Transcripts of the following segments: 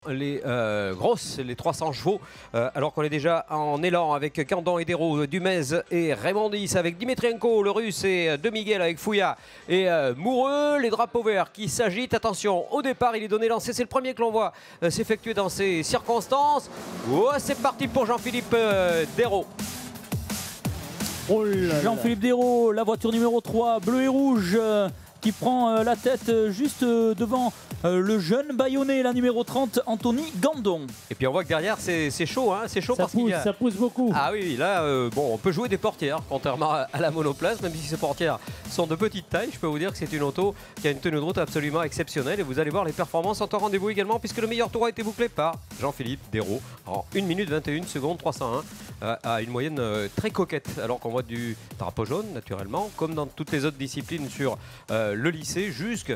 les grosses, les 300 chevaux, alors qu'on est déjà en élan avec Gandon et Dérault, Dumez et Raymondis, avec Dimitrienko, le russe, et De Miguel avec Fouilla et Moureux. Les drapeaux verts qui s'agitent. Attention, au départ, il est donné lancé. C'est le premier que l'on voit s'effectuer dans ces circonstances. Oh, c'est parti pour Jean-Philippe Dérault. Oh Jean-Philippe Dérault, la voiture numéro 3, bleu et rouge, qui prend la tête juste devant le jeune Bayonnais, la numéro 30, Anthony Gandon. Et puis on voit que derrière c'est chaud, hein, c'est chaud Ça parce pousse, qu'il y a... ça pousse beaucoup. Ah oui, là, bon, on peut jouer des portières, contrairement à la monoplace, même si ces portières sont de petite taille. Je peux vous dire que c'est une auto qui a une tenue de route absolument exceptionnelle. Et vous allez voir, les performances sont au rendez-vous également, puisque le meilleur tour a été bouclé par Jean-Philippe Dérault en 1 minute 21 secondes 301, à une moyenne très coquette. Alors qu'on voit du drapeau jaune, naturellement, comme dans toutes les autres disciplines sur le lycée, jusqu'à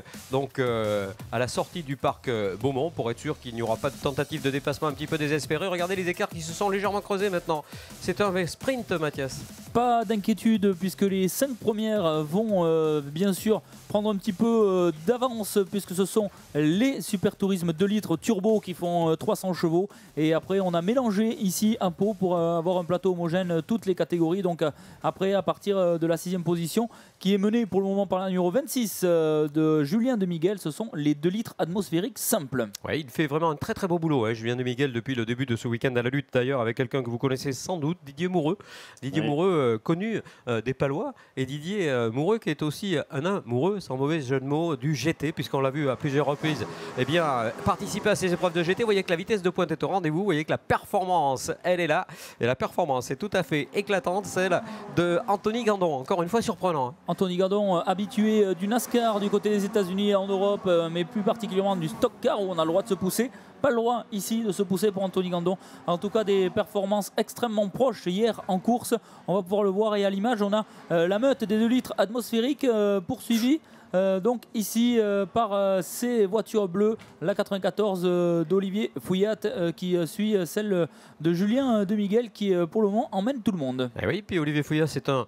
à la sortie du parc Beaumont, pour être sûr qu'il n'y aura pas de tentative de dépassement un petit peu désespéré. Regardez les écarts qui se sont légèrement creusés maintenant. C'est un sprint, Mathias. Pas d'inquiétude puisque les 5 premières vont bien sûr prendre un petit peu d'avance, puisque ce sont les Super Tourisme 2 litres turbo qui font 300 chevaux. Et après on a mélangé ici un pot pour avoir un plateau homogène toutes les catégories. Donc après, à partir de la 6e position, qui est menée pour le moment par la numéro 26 de Julien De Miguel, ce sont les 2 litres atmosphériques simples. Ouais, il fait vraiment un très très beau boulot, hein, Julien De Miguel, depuis le début de ce week-end à la lutte, d'ailleurs, avec quelqu'un que vous connaissez sans doute, Didier Moureux. Didier Moureux, connu des Palois, et Didier Moureux qui est aussi un amoureux, sans mauvais jeu de mots, du GT, puisqu'on l'a vu à plusieurs reprises participer à ces épreuves de GT. Vous voyez que la vitesse de pointe est au rendez-vous, vous voyez que la performance, elle est là, et la performance est tout à fait éclatante, celle de Anthony Gandon, encore une fois surprenant. Hein. Anthony Gandon, habitué du NASCAR du côté des États-Unis en Europe, mais plus particulièrement du stock car où on a le droit de se pousser. Pas le droit ici de se pousser pour Anthony Gandon. En tout cas, des performances extrêmement proches hier en course. On va pouvoir le voir, et à l'image, on a la meute des 2 litres atmosphériques poursuivie. Donc ici par ces voitures bleues, la 94 d'Olivier Fouillat qui suit celle de Julien De Miguel qui pour le moment emmène tout le monde. Et oui, puis Olivier Fouillat, c'est un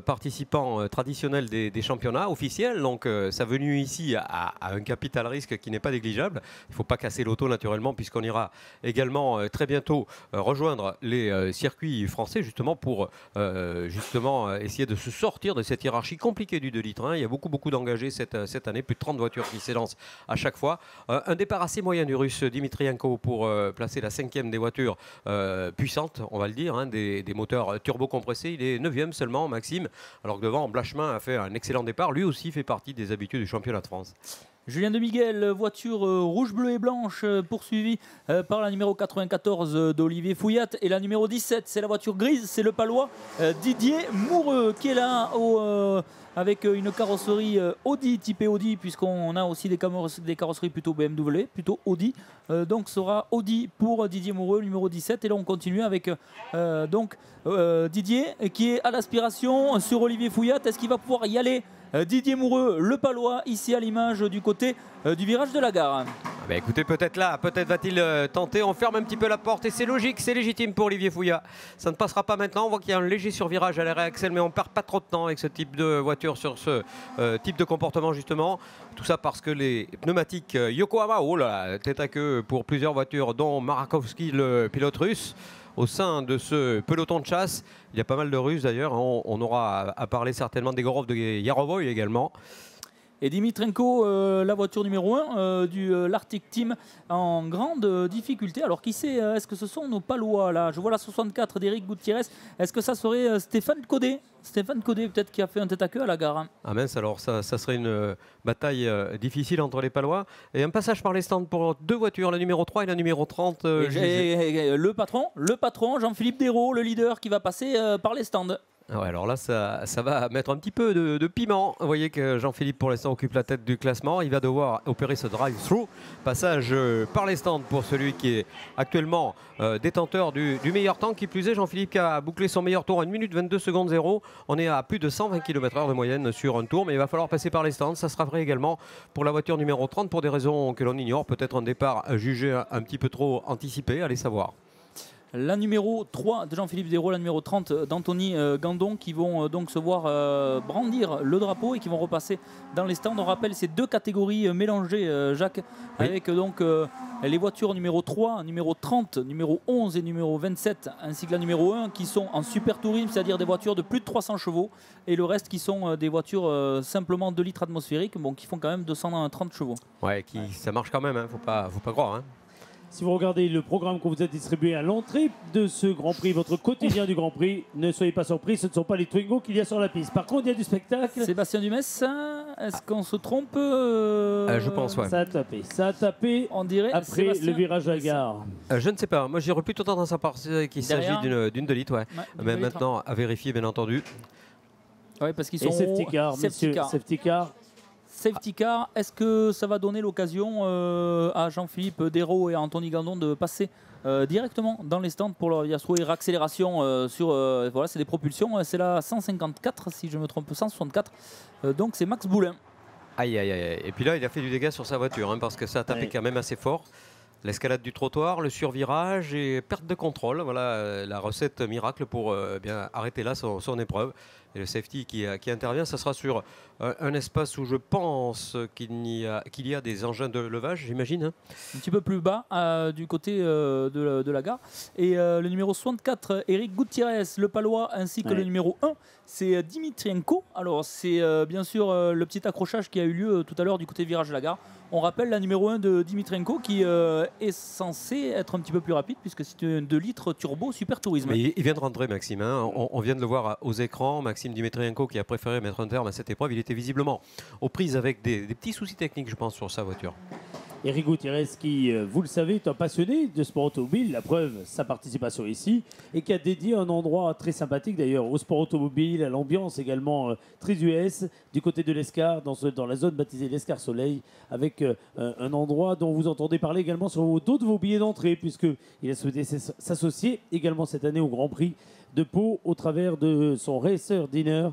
participant traditionnel des championnats officiels, donc sa venue ici a un capital risque qui n'est pas négligeable. Il ne faut pas casser l'auto naturellement, puisqu'on ira également très bientôt rejoindre les circuits français justement pour essayer de se sortir de cette hiérarchie compliquée du 2 litres. Hein. Il y a beaucoup d'engagés cette année, plus de 30 voitures qui s'élancent à chaque fois. Un départ assez moyen du russe Dimitrienko pour placer la 5e des voitures puissantes, on va le dire, hein, des moteurs turbo-compressés. Il est 9e seulement, Maxime, alors que devant, Blachemin a fait un excellent départ. Lui aussi fait partie des habitués du championnat de France. Julien De Miguel, voiture rouge, bleu et blanche, poursuivie par la numéro 94 d'Olivier Fouillat. Et la numéro 17, c'est la voiture grise, c'est le Palois Didier Moureux qui est là avec une carrosserie Audi, typée Audi, puisqu'on a aussi des carrosseries plutôt BMW, plutôt Audi. Donc sera Audi pour Didier Moureux, numéro 17. Et là on continue avec Didier qui est à l'aspiration sur Olivier Fouillat. Est-ce qu'il va pouvoir y aller Didier Moureux, le Palois, ici à l'image du côté du virage de la gare. Bah écoutez, peut-être là, peut-être va-t-il tenter. On ferme un petit peu la porte et c'est logique, c'est légitime pour Olivier Fouillat. Ça ne passera pas maintenant. On voit qu'il y a un léger survirage à l'arrêt Axel, mais on ne perd pas trop de temps avec ce type de voiture sur ce type de comportement justement. Tout ça parce que les pneumatiques Yokohama, oh là, tête à queue pour plusieurs voitures, dont Marakovski, le pilote russe. Au sein de ce peloton de chasse, il y a pas mal de Russes d'ailleurs. On aura à parler certainement des Gorov de Yarovoy également. Et Dimitrienko, la voiture numéro 1 du l'Arctic Team, en grande difficulté. Alors qui sait, est-ce que ce sont nos Palois là? Je vois la 64 d'Éric Gutiérrez. Est-ce que ça serait Stéphane Caudet? Stéphane Caudet peut-être qui a fait un tête à queue à la gare. Hein. Ah mince, alors ça serait une bataille difficile entre les Palois. Et un passage par les stands pour 2 voitures, la numéro 3 et la numéro 30. Le patron, Jean-Philippe Dérault, le leader qui va passer par les stands. Ouais, alors là, ça va mettre un petit peu de piment. Vous voyez que Jean-Philippe, pour l'instant, occupe la tête du classement. Il va devoir opérer ce drive-through. Passage par les stands pour celui qui est actuellement détenteur du meilleur temps. Qui plus est, Jean-Philippe qui a bouclé son meilleur tour à 1 minute 22 secondes 0. On est à plus de 120 km/h de moyenne sur un tour. Mais il va falloir passer par les stands. Ça sera vrai également pour la voiture numéro 30 pour des raisons que l'on ignore. Peut-être un départ jugé un petit peu trop anticipé. Allez savoir. La numéro 3 de Jean-Philippe Desraux, la numéro 30 d'Anthony Gandon qui vont donc se voir brandir le drapeau et qui vont repasser dans les stands. On rappelle ces deux catégories mélangées, Jacques, oui. Avec donc les voitures numéro 3, numéro 30, numéro 11 et numéro 27, ainsi que la numéro 1 qui sont en super tourisme, c'est-à-dire des voitures de plus de 300 chevaux, et le reste qui sont des voitures simplement 2 litres atmosphériques, bon, qui font quand même 230 chevaux. Ouais, ça marche quand même, hein, faut pas croire. Hein. Si vous regardez le programme qu'on vous a distribué à l'entrée de ce Grand Prix, votre quotidien du Grand Prix, ne soyez pas surpris, ce ne sont pas les Twingo qu'il y a sur la piste. Par contre, il y a du spectacle. Sébastien Dumès, est-ce qu'on se trompe Je pense, ouais. Ça a tapé on dirait après Sébastien, le virage à la gare. Je ne sais pas, moi j'irais plutôt tendance à penser qu'il s'agit d'une 2 litres, ouais. Mais maintenant, à vérifier, bien entendu. Oui, parce qu'ils sont safety car, messieurs, safety car. Safety car, est-ce que ça va donner l'occasion à Jean-Philippe Desraux et à Anthony Gandon de passer directement dans les stands pour leur trouver accélération sur voilà, c'est des propulsions, c'est la 154 si je me trompe, 164. Donc c'est Max Boulin. Aïe aïe aïe. Et puis là il a fait du dégât sur sa voiture hein, parce que ça a tapé quand même assez fort. L'escalade du trottoir, le survirage et perte de contrôle. Voilà la recette miracle pour bien arrêter là son épreuve. Et le safety qui intervient, ça sera sur un espace où je pense qu'il y a des engins de levage, j'imagine. Hein. Un petit peu plus bas, du côté de la gare. Et le numéro 64, Eric Gutiérrez, le Palois, ainsi que le numéro 1, c'est Dimitrienko. Alors c'est bien sûr le petit accrochage qui a eu lieu tout à l'heure du côté virage de la gare. On rappelle la numéro 1 de Dimitrienko qui est censé être un petit peu plus rapide puisque c'est un 2 litres turbo super tourisme. Mais il vient de rentrer Maxime, hein. On vient de le voir aux écrans. Maxime Dimitrienko qui a préféré mettre un terme à cette épreuve. Il était visiblement aux prises avec des petits soucis techniques je pense sur sa voiture. Eric Gutiérrez qui, vous le savez, est un passionné de sport automobile, la preuve, sa participation ici, et qui a dédié un endroit très sympathique d'ailleurs au sport automobile, à l'ambiance également très US, du côté de l'Escar, dans la zone baptisée l'Escar Soleil, avec un endroit dont vous entendez parler également sur le dos de vos billets d'entrée, puisqu'il a souhaité s'associer également cette année au Grand Prix de Pau au travers de son Racer Dinner,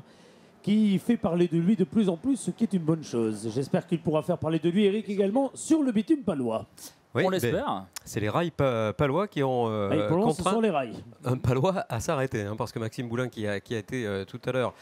qui fait parler de lui de plus en plus, ce qui est une bonne chose. J'espère qu'il pourra faire parler de lui, Eric, également, sur le bitume palois. Oui, on l'espère. C'est les rails palois qui ont contraint les rails. Un palois à s'arrêter, hein, parce que Maxime Boulin, qui a été tout à l'heure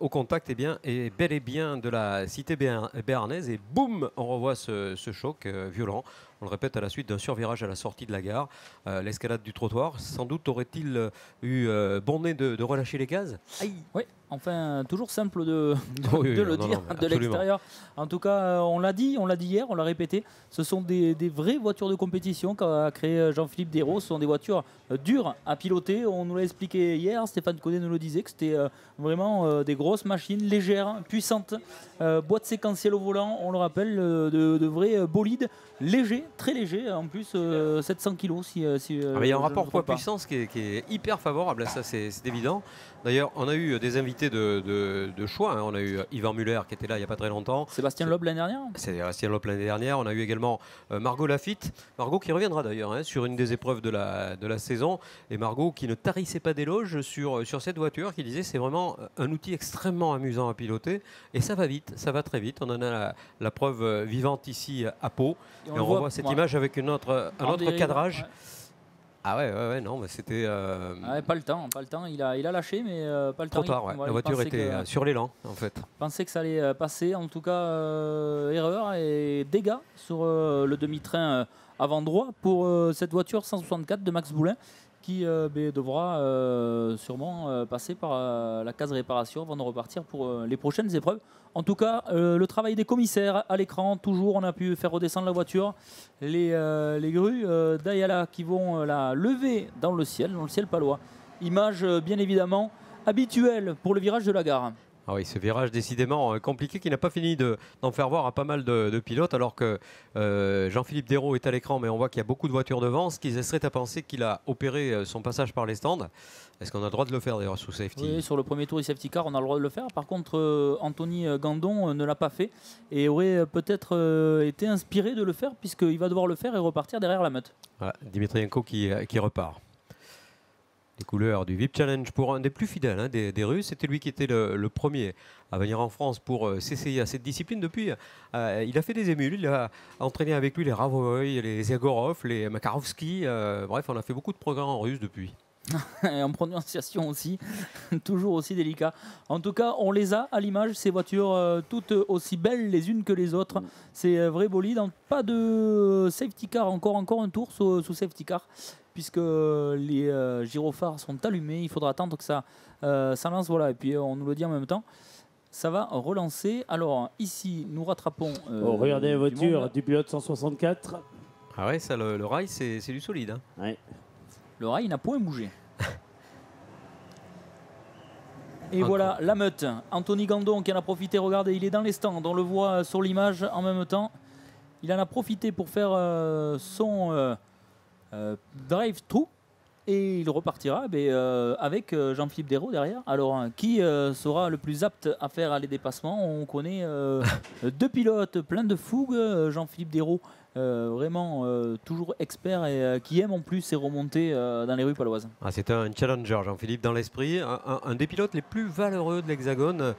au contact, est bel et bien de la cité béarnaise. Et boum, on revoit ce choc violent. On le répète à la suite d'un survirage à la sortie de la gare. L'escalade du trottoir. Sans doute aurait-il eu bon nez de relâcher les gaz. Aïe. Oui, enfin, toujours simple de le dire de l'extérieur. En tout cas, on l'a dit hier, on l'a répété. Ce sont des vraies voitures de compétition qu'a créé Jean-Philippe Desraux. Ce sont des voitures dures à piloter. On nous l'a expliqué hier. Stéphane Codet nous le disait que c'était vraiment des grosses machines légères, puissantes. Boîte séquentielle au volant, on le rappelle, de vrais bolides légers, très légers. En plus, 700 kg. Il y a un rapport poids-puissance qui est hyper favorable. Ça, c'est évident. D'ailleurs, on a eu des invités de choix. Hein. On a eu Yvan Muller qui était là il n'y a pas très longtemps. Sébastien Loeb l'année dernière. Sébastien Loeb l'année dernière. On a eu également Margot Lafitte. Margot qui reviendra d'ailleurs hein, sur une des épreuves de la saison. Et Margot qui ne tarissait pas d'éloges sur cette voiture, qui disait c'est vraiment un outil extrêmement amusant à piloter. Et ça va vite, ça va très vite. On en a la preuve vivante ici à Pau. Et on revoit cette image avec un autre cadrage. Ouais. Ah ouais, non, mais c'était... pas le temps, il a lâché, mais pas le temps. Trop tard, ouais. La voiture était sur l'élan, en fait. Pensait que ça allait passer, en tout cas, erreur et dégâts sur le demi-train avant droit pour cette voiture 164 de Max Boulin, qui devra sûrement passer par la case réparation avant de repartir pour les prochaines épreuves. En tout cas, le travail des commissaires à l'écran, toujours, on a pu faire redescendre la voiture. Les grues d'Ayala qui vont la lever dans le ciel palois. Image bien évidemment habituelle pour le virage de la gare. Ah oui, ce virage décidément compliqué qui n'a pas fini d'en faire voir à pas mal de pilotes, alors que Jean-Philippe Desraux est à l'écran, mais on voit qu'il y a beaucoup de voitures devant, ce qui laisserait à penser qu'il a opéré son passage par les stands. Est-ce qu'on a le droit de le faire d'ailleurs sous safety? Oui, sur le premier tour du safety car, on a le droit de le faire. Par contre, Anthony Gandon ne l'a pas fait et aurait peut-être été inspiré de le faire, puisqu'il va devoir le faire et repartir derrière la meute. Voilà, Dimitrienko qui repart. Les couleurs du VIP Challenge pour un des plus fidèles hein, des Russes. C'était lui qui était le premier à venir en France pour s'essayer à cette discipline. Depuis, il a fait des émules. Il a entraîné avec lui les Ravoy, les Egorov, les Makarovski. Bref, on a fait beaucoup de progrès en russe depuis. Et en prononciation aussi, toujours aussi délicat. En tout cas, on les a à l'image, ces voitures toutes aussi belles les unes que les autres. C'est vrai bolide. Pas de safety car, encore un tour sous safety car, puisque les gyrophares sont allumés. Il faudra attendre que ça lance. Voilà. Et puis on nous le dit en même temps. Ça va relancer. Alors ici, nous rattrapons. Regardez la voiture du pilote 164. Ah ouais, ça, le rail, c'est du solide. Hein. Ouais. Le rail n'a point bougé. Et voilà la meute. Anthony Gandon qui en a profité. Regardez, il est dans les stands. On le voit sur l'image en même temps. Il en a profité pour faire son drive-through. Et il repartira avec Jean-Philippe Dérault derrière. Alors, qui sera le plus apte à faire les dépassements? On connaît deux pilotes pleins de fougue. Jean-Philippe Dérault, vraiment toujours expert et qui aime en plus ses remontées dans les rues paloises. Ah, c'est un challenger, Jean-Philippe, dans l'esprit. Un des pilotes les plus valeureux de l'Hexagone,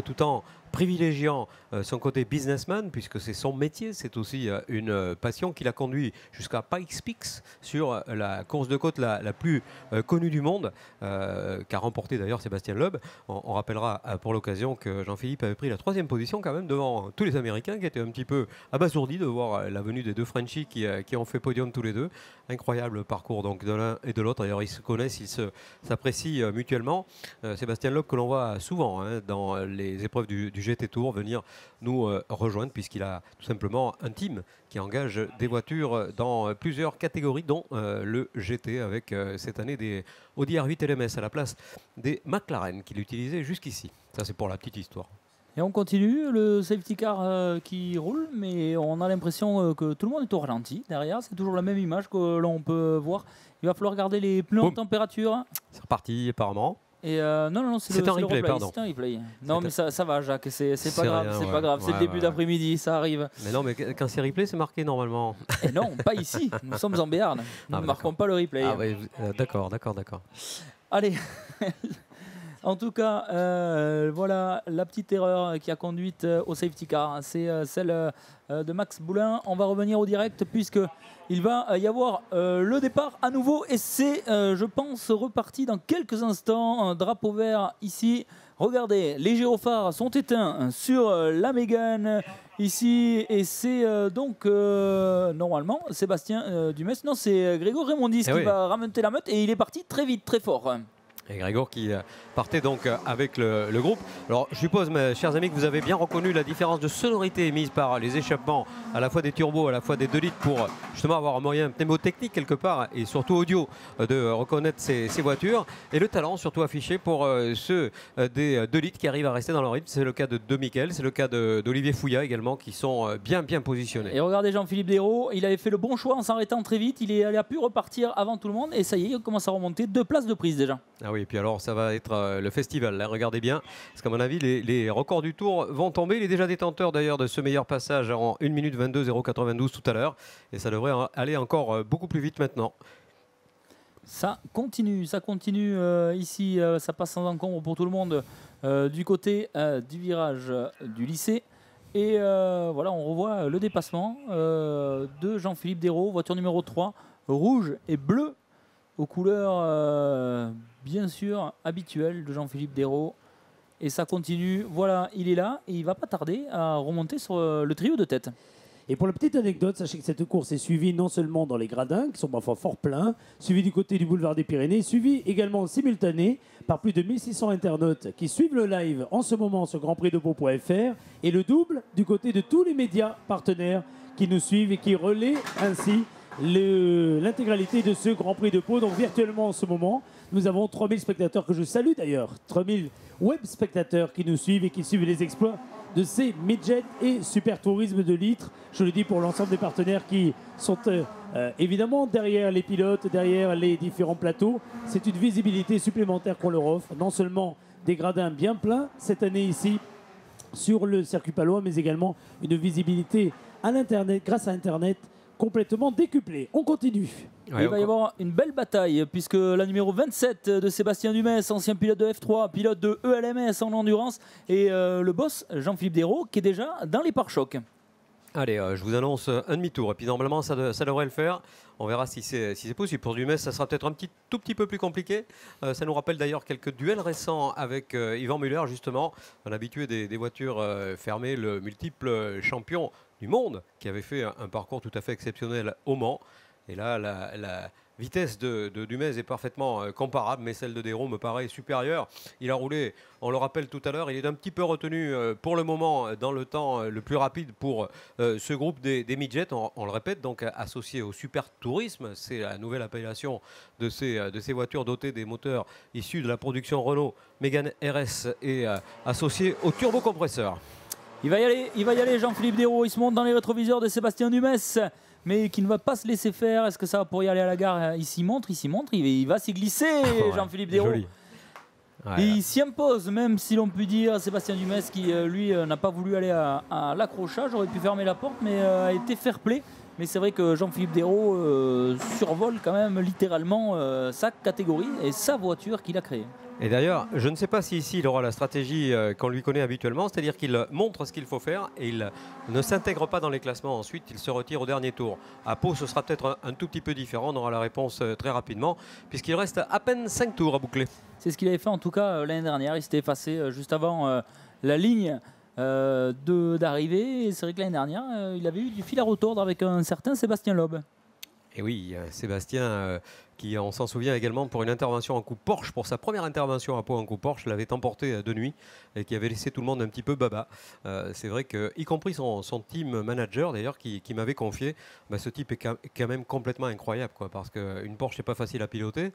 tout en privilégiant son côté businessman, puisque c'est son métier, c'est aussi une passion qui l'a conduit jusqu'à Pikes Peak sur la course de côte la plus connue du monde, qu'a remporté d'ailleurs Sébastien Loeb. On rappellera pour l'occasion que Jean-Philippe avait pris la 3e position quand même devant tous les Américains qui étaient un petit peu abasourdis de voir la venue des deux Frenchies qui ont fait podium tous les deux. Incroyable parcours donc de l'un et de l'autre. D'ailleurs, ils se connaissent, ils s'apprécient mutuellement. Sébastien Loeb que l'on voit souvent hein, dans les épreuves du GT Tour venir nous rejoindre puisqu'il a tout simplement un team qui engage des voitures dans plusieurs catégories dont le GT avec cette année des Audi R8 LMS à la place des McLaren qu'il utilisait jusqu'ici. Ça c'est pour la petite histoire. Et on continue, le safety car qui roule, mais on a l'impression que tout le monde est au ralenti. Derrière, c'est toujours la même image que l'on peut voir. Il va falloir garder les pneus en température. C'est reparti apparemment. Et non, c'est un replay, pardon. C'est un replay. Non, mais ça va, Jacques, c'est pas grave, c'est pas grave. C'est le début d'après-midi, ça arrive. Mais non, mais quand c'est replay, c'est marqué normalement. Et non, pas ici. Nous sommes en Béarn. Nous ne marquons pas le replay. Ah, oui, d'accord. Allez. En tout cas, voilà la petite erreur qui a conduit au safety car. C'est celle de Max Boulin. On va revenir au direct puisqu'il va y avoir le départ à nouveau. Et c'est, je pense, reparti dans quelques instants. Un drapeau vert ici. Regardez, les gyrophares sont éteints sur la Mégane ici. Et c'est donc, normalement, Sébastien Dumès. Non, c'est Grégoire Raymondis qui va ramener la meute. Et il est parti très vite, très fort. Et Grégoire qui partait donc avec le groupe. Alors je suppose, mes chers amis, que vous avez bien reconnu la différence de sonorité émise par les échappements, à la fois des turbos, à la fois des 2 litres, pour justement avoir un moyen mnémotechnique quelque part et surtout audio de reconnaître ces voitures. Et le talent surtout affiché pour ceux des 2 litres qui arrivent à rester dans leur rythme. C'est le cas de Michael, c'est le cas d'Olivier Fouillat également, qui sont bien positionnés. Et regardez Jean-Philippe Dérault, il avait fait le bon choix en s'arrêtant très vite. Il a pu repartir avant tout le monde et ça y est, il commence à remonter 2 places de prise déjà. Ah oui, et puis alors ça va être le festival, là, regardez bien, parce qu'à mon avis les records du tour vont tomber. Il est déjà détenteur d'ailleurs de ce meilleur passage en 1 minute 22 092 tout à l'heure, et ça devrait aller encore beaucoup plus vite maintenant. Ça continue ici, ça passe sans encombre pour tout le monde du côté du virage du lycée. Et voilà, on revoit le dépassement de Jean-Philippe Dérault, voiture numéro 3, rouge et bleu, aux couleurs bien sûr habituelles de Jean-Philippe Dérault. Et ça continue, voilà, il est là et il va pas tarder à remonter sur le trio de tête. Et pour la petite anecdote, sachez que cette course est suivie non seulement dans les gradins, qui sont parfois fort pleins, suivie du côté du boulevard des Pyrénées, suivie également en simultané par plus de 1600 internautes qui suivent le live en ce moment sur grandprixdepau.fr, et le double du côté de tous les médias partenaires qui nous suivent et qui relaient ainsi l'intégralité de ce Grand Prix de Pau. Donc virtuellement en ce moment, nous avons 3000 spectateurs que je salue d'ailleurs, 3000 web spectateurs qui nous suivent et qui suivent les exploits de ces midgets et super tourisme de litres. Je le dis pour l'ensemble des partenaires qui sont évidemment derrière les pilotes, derrière les différents plateaux. C'est une visibilité supplémentaire qu'on leur offre, non seulement des gradins bien pleins cette année ici sur le circuit palois, mais également une visibilité à l'Internet, grâce à Internet, complètement décuplé. On continue. Il va y avoir une belle bataille puisque la numéro 27 de Sébastien Dumès, ancien pilote de F3, pilote de ELMS en endurance, et le boss Jean-Philippe Desraux qui est déjà dans les pare-chocs. Allez, je vous annonce un demi-tour et puis normalement ça devrait le faire. On verra si c'est possible. Pour Dumès, ça sera peut-être tout petit peu plus compliqué. Ça nous rappelle d'ailleurs quelques duels récents avec Yvan Muller, justement, un habitué des voitures fermées, le multiple champion du monde qui avait fait un parcours tout à fait exceptionnel au Mans. Et là, la vitesse de Dumès est parfaitement comparable, mais celle de Desraux me paraît supérieure. Il a roulé, on le rappelle tout à l'heure, il est un petit peu retenu pour le moment dans le temps le plus rapide pour ce groupe des midgets. On le répète, donc associé au super tourisme, c'est la nouvelle appellation de ces voitures dotées des moteurs issus de la production Renault Mégane RS et associé au turbocompresseur. Il va y aller Jean-Philippe Desraux, il se monte dans les rétroviseurs de Sébastien Dumès, mais qui ne va pas se laisser faire. Est-ce que ça va pour y aller à la gare? Il s'y montre, il va s'y glisser, Jean-Philippe Desraux. Ouais, il s'y impose, même si l'on peut dire Sébastien Dumès qui, lui, n'a pas voulu aller à l'accrochage, aurait pu fermer la porte, mais a été fair-play. Mais c'est vrai que Jean-Philippe Desraux survole quand même littéralement sa catégorie et sa voiture qu'il a créée. Et d'ailleurs, je ne sais pas si ici il aura la stratégie qu'on lui connaît habituellement, c'est-à-dire qu'il montre ce qu'il faut faire et il ne s'intègre pas dans les classements. Ensuite, il se retire au dernier tour. À Pau, ce sera peut-être un tout petit peu différent. On aura la réponse très rapidement, puisqu'il reste à peine 5 tours à boucler. C'est ce qu'il avait fait en tout cas l'année dernière. Il s'était effacé juste avant la ligne d'arrivée. Et c'est vrai que l'année dernière, il avait eu du fil à retordre avec un certain Sébastien Loeb. Et oui, Sébastien, qui on s'en souvient également pour une intervention en coupe Porsche, pour sa première intervention à Pau en coupe Porsche, l'avait emporté de nuit et qui avait laissé tout le monde un petit peu baba. C'est vrai que, y compris son team manager d'ailleurs, qui m'avait confié, ce type est quand même complètement incroyable, quoi, parce qu'une Porsche n'est pas facile à piloter.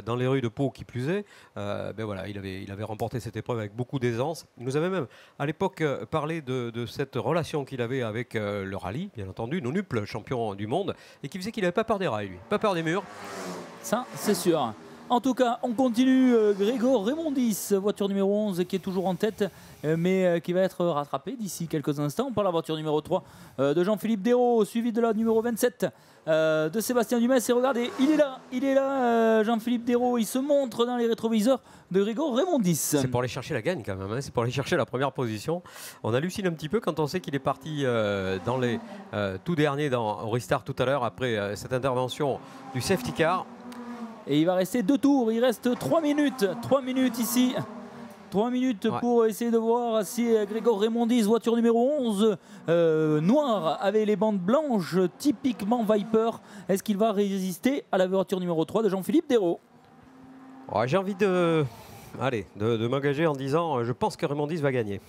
Dans les rues de Pau, qui plus est, voilà, il avait remporté cette épreuve avec beaucoup d'aisance. Il nous avait même à l'époque parlé de cette relation qu'il avait avec le rallye, bien entendu, Nonuple, champion du monde, et qui faisait qu'il n'avait pas peur des rails, lui, pas peur des murs. Ça, c'est sûr. En tout cas, on continue. Grégor Raymondis, voiture numéro 11, qui est toujours en tête, mais qui va être rattrapé d'ici quelques instants par la voiture numéro 3 de Jean-Philippe Desraux, suivi de la numéro 27 de Sébastien Dumès. Et regardez, il est là, Jean-Philippe Desraux. Il se montre dans les rétroviseurs de Grégor Raymondis. C'est pour aller chercher la gagne quand même, hein. C'est pour aller chercher la première position. On hallucine un petit peu quand on sait qu'il est parti dans les tout derniers au restart tout à l'heure après cette intervention du safety car. Et il va rester 2 tours, il reste 3 minutes. 3 minutes ici. 3 minutes pour essayer de voir si Grégor Raymondis, voiture numéro 11, noire avec les bandes blanches, typiquement Viper, est-ce qu'il va résister à la voiture numéro 3 de Jean-Philippe Desraux? J'ai envie de m'engager en disant je pense que Raymondis va gagner.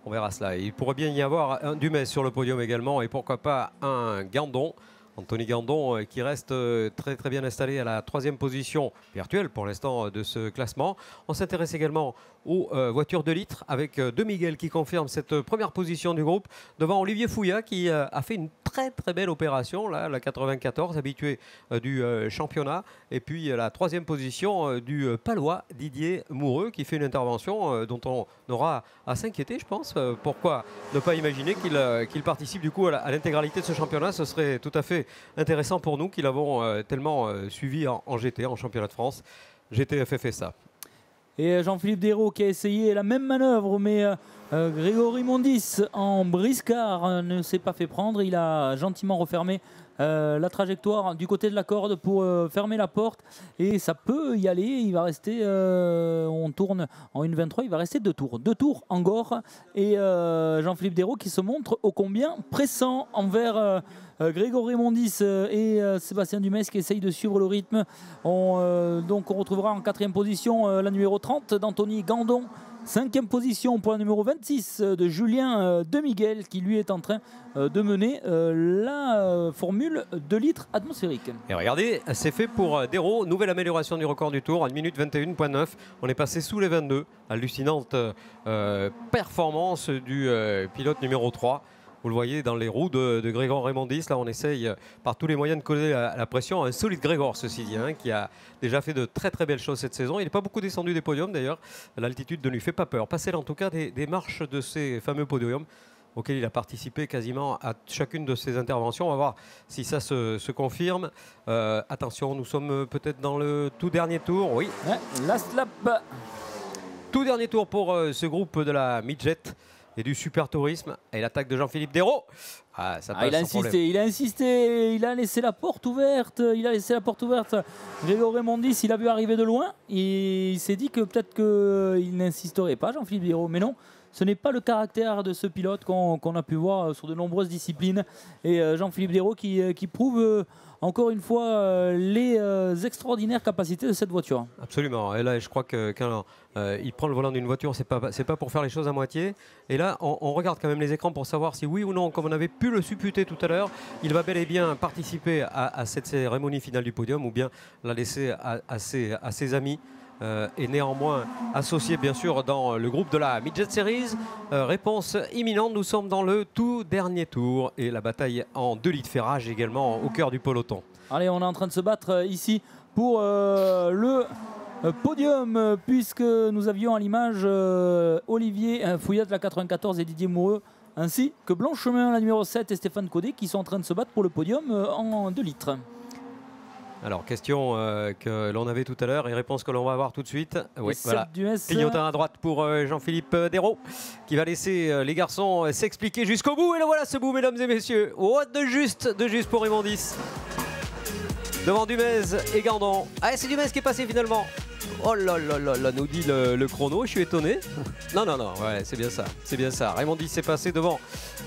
On verra cela. Il pourrait bien y avoir un Dumès sur le podium également et pourquoi pas un Gandon. Anthony Gandon qui reste très très bien installé à la 3e position virtuelle pour l'instant de ce classement. On s'intéresse également aux voitures de litre avec De Miguel qui confirme cette première position du groupe devant Olivier Fouillat qui a fait une très très belle opération, là, la 94, habitué du championnat. Et puis la 3e position du Palois Didier Moureux qui fait une intervention dont on aura à s'inquiéter, je pense. Pourquoi ne pas imaginer qu'il participe du coup à l'intégralité de ce championnat? Ce serait tout à fait intéressant pour nous qui l'avons tellement suivi en GT, en championnat de France, GTFFSA. Et Jean-Philippe Desraux qui a essayé la même manœuvre, mais Grégor Raymondis en briscard ne s'est pas fait prendre. Il a gentiment refermé la trajectoire du côté de la corde pour fermer la porte. Et ça peut y aller. Il va rester, on tourne en 1.23, il va rester 2 tours. 2 tours en gore. Et Jean-Philippe Desraux qui se montre ô combien pressant envers Grégor Raymondis et Sébastien Dumès qui essaye de suivre le rythme. Donc on retrouvera en 4e position la numéro 30 d'Anthony Gandon. 5e position pour la numéro 26 de Julien De Miguel qui lui est en train de mener la formule 2 litres atmosphérique. Et regardez, c'est fait pour Desraux. Nouvelle amélioration du record du tour, 1 minute 21.9. On est passé sous les 22. Hallucinante performance du pilote numéro 3. Vous le voyez dans les roues de Grégor Raymondis. Là, on essaye par tous les moyens de coller la pression. Un solide Grégor, ceci dit, hein, qui a déjà fait de très très belles choses cette saison. Il n'est pas beaucoup descendu des podiums d'ailleurs. L'altitude ne lui fait pas peur. Pas celle en tout cas des marches de ces fameux podiums. auquel il a participé quasiment à chacune de ses interventions. On va voir si ça se confirme. Attention, nous sommes peut-être dans le tout dernier tour. Oui. Ouais, last lap. Tout dernier tour pour ce groupe de la midget et du super tourisme. Et l'attaque de Jean-Philippe Dérault. Ah, ça passe Il a sans problème. insisté, il a insisté, il a laissé la porte ouverte, Grégoire Raymondis, il a vu arriver de loin, il s'est dit que peut-être qu'il n'insisterait pas, Jean-Philippe Dérault, mais non. Ce n'est pas le caractère de ce pilote qu'on a pu voir sur de nombreuses disciplines. Et Jean-Philippe Dérault qui prouve encore une fois les extraordinaires capacités de cette voiture. Absolument. Et là, je crois que quand il prend le volant d'une voiture, c'est pas pour faire les choses à moitié. Et là, on regarde quand même les écrans pour savoir si oui ou non, comme on avait pu le supputer tout à l'heure, il va bel et bien participer à cette cérémonie finale du podium ou bien la laisser à ses amis. Et néanmoins associé bien sûr dans le groupe de la Midget Series. Réponse imminente, nous sommes dans le tout dernier tour et la bataille en 2 litres ferrage également au cœur du peloton. Allez, on est en train de se battre ici pour le podium, puisque nous avions à l'image Olivier Fouillat de la 94 et Didier Moureux, ainsi que Blanchemin la numéro 7 et Stéphane Codet qui sont en train de se battre pour le podium en 2 litres. Alors, question que l'on avait tout à l'heure et réponse que l'on va avoir tout de suite. Oui, voilà. Clignotant à droite pour Jean-Philippe Dérault qui va laisser les garçons s'expliquer jusqu'au bout. Et le voilà ce bout, mesdames et messieurs. Oh, de juste pour Raymondis. Devant Dumez et Gandon. Ah, c'est Dumez qui est passé finalement. Oh là là là là, nous dit le chrono, je suis étonné. Non, ouais, c'est bien ça, c'est bien ça. Raymondis s'est passé devant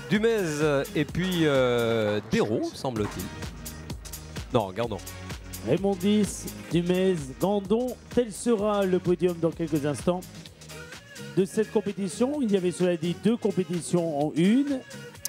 Dumez et puis Dérault, semble-t-il. Non, Gandon. Raymondis, Dumez, Gandon, tel sera le podium dans quelques instants de cette compétition. Il y avait cela dit 2 compétitions en une.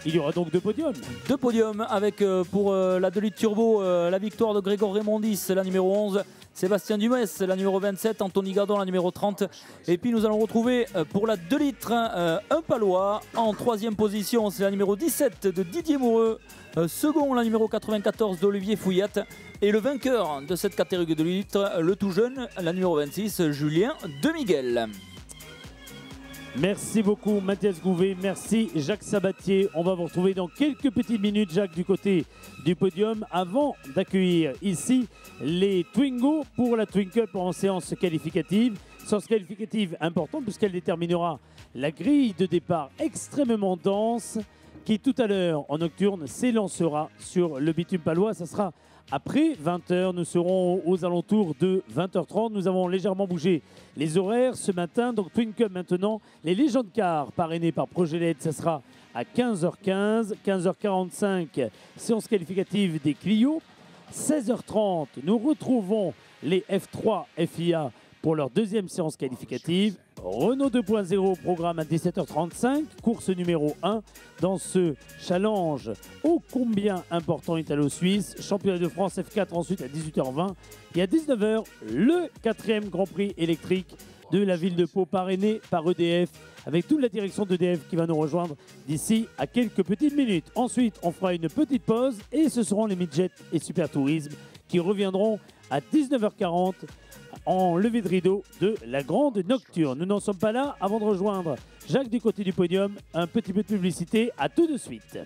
Il y aura donc 2 podiums. 2 podiums avec pour la 2 litres turbo la victoire de Grégoire Raymondis, la numéro 11, Sébastien Dumès, la numéro 27, Anthony Gardon, la numéro 30. Et puis nous allons retrouver pour la 2 litres un Palois. En 3e position, c'est la numéro 17 de Didier Moureux. Second, la numéro 94 d'Olivier Fouillat. Et le vainqueur de cette catégorie de litres, le tout jeune, la numéro 26, Julien Demiguel. Merci beaucoup Mathias Gouvet, merci Jacques Sabatier. On va vous retrouver dans quelques petites minutes, Jacques, du côté du podium, avant d'accueillir ici les Twingo pour la Twin Cup en séance qualificative. Séance qualificative importante puisqu'elle déterminera la grille de départ extrêmement dense qui tout à l'heure en nocturne s'élancera sur le bitume palois. Ça sera après 20h, nous serons aux alentours de 20h30. Nous avons légèrement bougé les horaires ce matin. Donc Twin Cup maintenant, les légendes cars parrainées par Progeled, ça sera à 15h15, 15h45, séance qualificative des Clio. 16h30, nous retrouvons les F3 FIA pour leur 2e séance qualificative. Renault 2.0 programme à 17h35, course numéro 1 dans ce challenge ô combien important italo-suisse. Championnat de France F4 ensuite à 18h20 et à 19h le 4e Grand Prix électrique de la ville de Pau parrainé par EDF avec toute la direction d'EDF qui va nous rejoindre d'ici à quelques petites minutes. Ensuite on fera une petite pause et ce seront les midgets et super tourisme qui reviendront à 19h40 en levée de rideau de la grande nocturne. Nous n'en sommes pas là. Avant de rejoindre Jacques du côté du podium, un petit peu de publicité. À tout de suite.